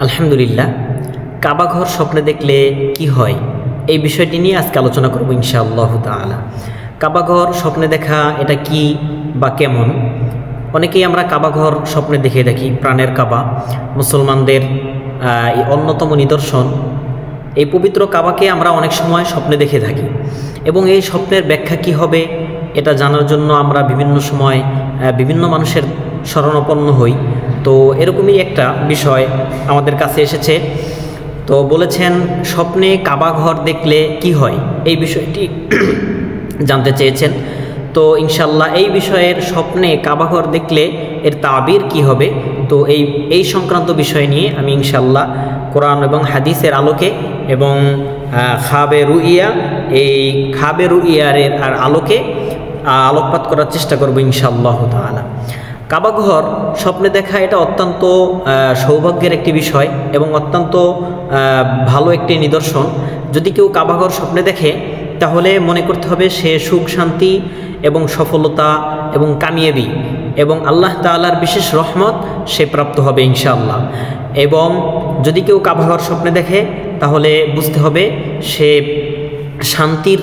আলহামদুলিল্লাহ, কাবা ঘর স্বপ্নে দেখলে কি হয় এই বিষয়টি নিয়ে আজকে আলোচনা করব ইনশাআল্লাহ তাআলা। কাবা ঘর স্বপ্নে দেখা এটা কি বা কেমন? অনেকেই আমরা কাবা ঘর স্বপ্নে দেখে থাকি। প্রাণের কাবা মুসলমানদের অন্যতম নিদর্শন। এই পবিত্র কাবাকে আমরা অনেক সময় স্বপ্নে দেখে থাকি এবং এই স্বপ্নের ব্যাখ্যা কি হবে এটা জানার জন্য আমরা বিভিন্ন সময় বিভিন্ন মানুষের শরণাপন্ন হই। তো এরকমই একটা বিষয় আমাদের কাছে এসেছে। তো বলেছেন স্বপ্নে কাবা ঘর দেখলে কি হয়, এই বিষয়টি জানতে চেয়েছেন। তো ইনশাল্লাহ এই বিষয়ের স্বপ্নে কাবা ঘর দেখলে এর তাবির কি হবে, তো এই সংক্রান্ত বিষয় নিয়ে আমি ইনশাল্লাহ কোরআন এবং হাদিসের আলোকে এবং খাবে রুইয়া এই খাবে রুইয়ার আর আলোকে আলোকপাত করার চেষ্টা করব ইনশাআল্লাহ তাআলা। কাবা ঘর স্বপ্নে দেখা এটা অত্যন্ত সৌভাগ্যের একটি বিষয় এবং অত্যন্ত ভালো একটি নিদর্শন। যদি কেউ কাবা ঘর স্বপ্নে দেখে তাহলে মনে করতে হবে সে সুখ শান্তি এবং সফলতা এবং কামিয়াবি এবং আল্লাহ তাআলার বিশেষ রহমত সে প্রাপ্ত হবে ইনশাআল্লাহ। এবং যদি কেউ কাবা ঘর স্বপ্নে দেখে তাহলে বুঝতে হবে সে শান্তির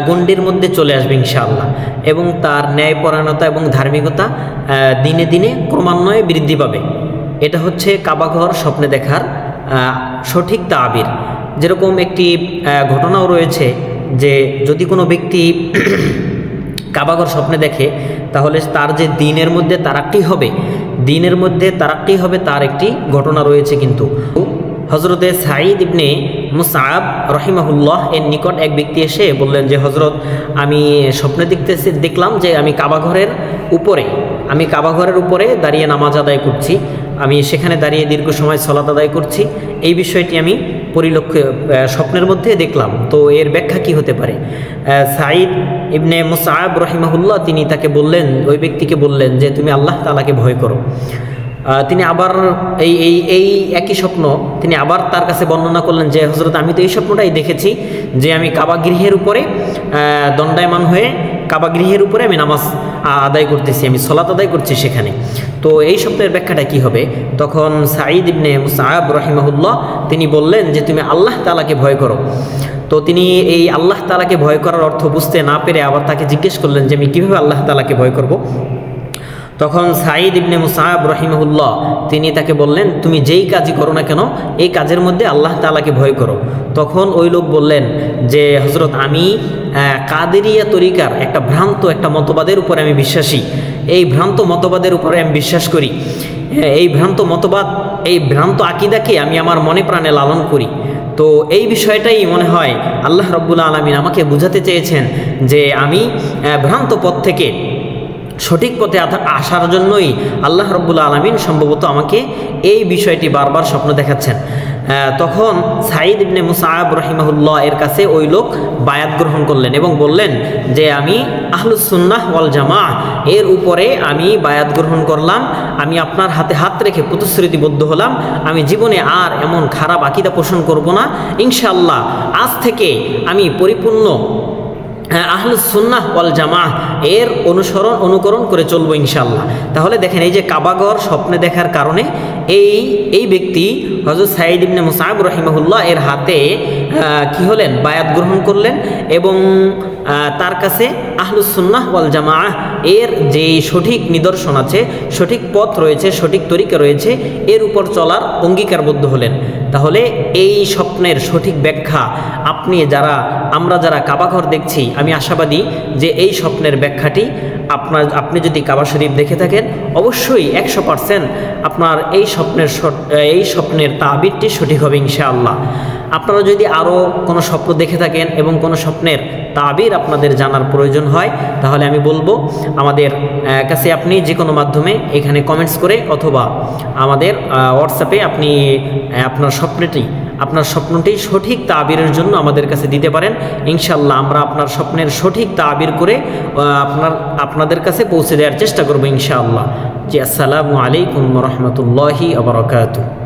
গণ্ডির মধ্যে চলে আসবে ইনশাআল্লাহ এবং তার ন্যায়পরায়ণতা এবং ধার্মিকতা দিনে দিনে ক্রমান্বয়ে বৃদ্ধি পাবে। এটা হচ্ছে কাবা ঘর স্বপ্নে দেখার সঠিক তাবির। যেরকম একটি ঘটনাও রয়েছে যে যদি কোনো ব্যক্তি কাবা ঘর স্বপ্নে দেখে তাহলে তার যে দিনের মধ্যে তারাক্কি হবে তার একটি ঘটনা রয়েছে। কিন্তু হজরতে সাঈদ ইবনে মুসআব রহিমাহুল্লাহ এর নিকট এক ব্যক্তি এসে বললেন যে হজরত, আমি স্বপ্নে দেখলাম যে আমি কাবা ঘরের উপরে দাঁড়িয়ে নামাজ আদায় করছি, আমি সেখানে দাঁড়িয়ে দীর্ঘ সময় সালাত আদায় করছি। এই বিষয়টি আমি স্বপ্নের মধ্যে দেখলাম, তো এর ব্যাখ্যা কি হতে পারে? সাঈদ ইবনে মুসআব রহিমাহুল্লাহ তিনি ওই ব্যক্তিকে বললেন যে তুমি আল্লাহ তাআলাকে ভয় করো। তিনি আবার এই একই স্বপ্ন তিনি আবার তার কাছে বর্ণনা করলেন যে হজরত, আমি তো এই স্বপ্নটাই দেখেছি যে আমি কাবা গৃহের উপরে দণ্ডায়মান হয়ে কাবা গৃহের উপরে আমি নামাজ আদায় করতেছি, আমি সালাত আদায় করছি সেখানে। তো এই স্বপ্নের ব্যাখ্যাটা কি হবে? তখন সাঈদ ইবনে মুসআব রহিমাহুল্লাহ তিনি বললেন যে তুমি আল্লাহ তাআলাকে ভয় করো। তো তিনি এই আল্লাহ তাআলাকে ভয় করার অর্থ বুঝতে না পেরে আবার তাকে জিজ্ঞেস করলেন যে আমি কীভাবে আল্লাহ তাআলাকে ভয় করব? তখন সাঈদ ইবনে মুসআব রহিমাহুল্লাহ তিনি তাকে বললেন তুমি যেই কাজই করো না কেন এই কাজের মধ্যে আল্লাহ তাআলাকে ভয় করো। তখন ওই লোক বললেন যে হজরত, আমি কাদেরিয়া তরিকার একটা মতবাদের উপরে আমি বিশ্বাসী, এই ভ্রান্ত মতবাদের উপরে আমি বিশ্বাস করি, এই ভ্রান্ত আকীদাকে আমি আমার মনে প্রাণে লালন করি। তো এই বিষয়টাই মনে হয় আল্লাহ রাব্বুল আলামিন আমাকে বুঝাতে চেয়েছেন যে আমি ভ্রান্ত পথ থেকে সঠিক পথে আসার জন্যই আল্লাহ রাব্বুল আলামিন সম্ভবত আমাকে এই বিষয়টি বারবার স্বপ্ন দেখাচ্ছেন। তখন সাঈদ ইবনে মুসআব রহিমাহুল্লাহ এর কাছে ওই লোক বায়াত গ্রহণ করলেন এবং বললেন যে আমি আহলুস সুন্নাহ ওয়াল জামাআহ এর উপরে আমি বায়াত গ্রহণ করলাম, আমি আপনার হাতে হাত রেখে প্রতিশ্রুতিবদ্ধ হলাম, আমি জীবনে আর এমন খারাপ আকীদা পোষণ করব না, ইনশাআল্লাহ আজ থেকে আমি পরিপূর্ণ আহলুস সুন্নাহ ওয়াল জামাআহ এর অনুকরণ করে চলবো ইনশাআল্লাহ। তাহলে দেখেন এই যে কাবা ঘর স্বপ্নে দেখার কারণে এই ব্যক্তি হযরত সাঈদ ইবনে মুসআব রহিমাহুল্লাহ এর হাতে কি হলেন? বায়াত গ্রহণ করলেন এবং তার কাছে আহলুস সুন্নাহ ওয়াল জামাআহ এর যে সঠিক নিদর্শন আছে, সঠিক পথ রয়েছে, সঠিক তরিকা রয়েছে, এর উপর চলার অঙ্গীকারবদ্ধ হলেন। তাহলে এই স্বপ্নের সঠিক ব্যাখ্যা আমরা যারা কাবা ঘর দেখছি, আমি আশাবাদী যে এই স্বপ্নের ব্যাখ্যাটি আপনি যদি কাবা শরীফ দেখে থাকেন অবশ্যই 100% আপনার এই স্বপ্নের তাবিরটি সঠিক হবে ইনশাআল্লাহ। আপনারা যদি আরও কোনো স্বপ্ন দেখে থাকেন এবং কোনো স্বপ্নের তাবির আপনাদের জানার প্রয়োজন হয় তাহলে আমি বলবো আমাদের কাছে আপনি যে কোনো মাধ্যমে এখানে কমেন্টস করে অথবা আমাদের হোয়াটসঅ্যাপে আপনি আপনার স্বপ্নটি সঠিক তাবিরের জন্য আমাদের কাছে দিতে পারেন। ইনশাআল্লাহ আমরা আপনার স্বপ্নের সঠিক তাবির করে আপনাদের কাছে পৌঁছে দেওয়ার চেষ্টা করবো ইনশাআল্লাহ। জি, আসসালামু আলাইকুম ওয়া রাহমাতুল্লাহি ওয়া বারাকাতুহু।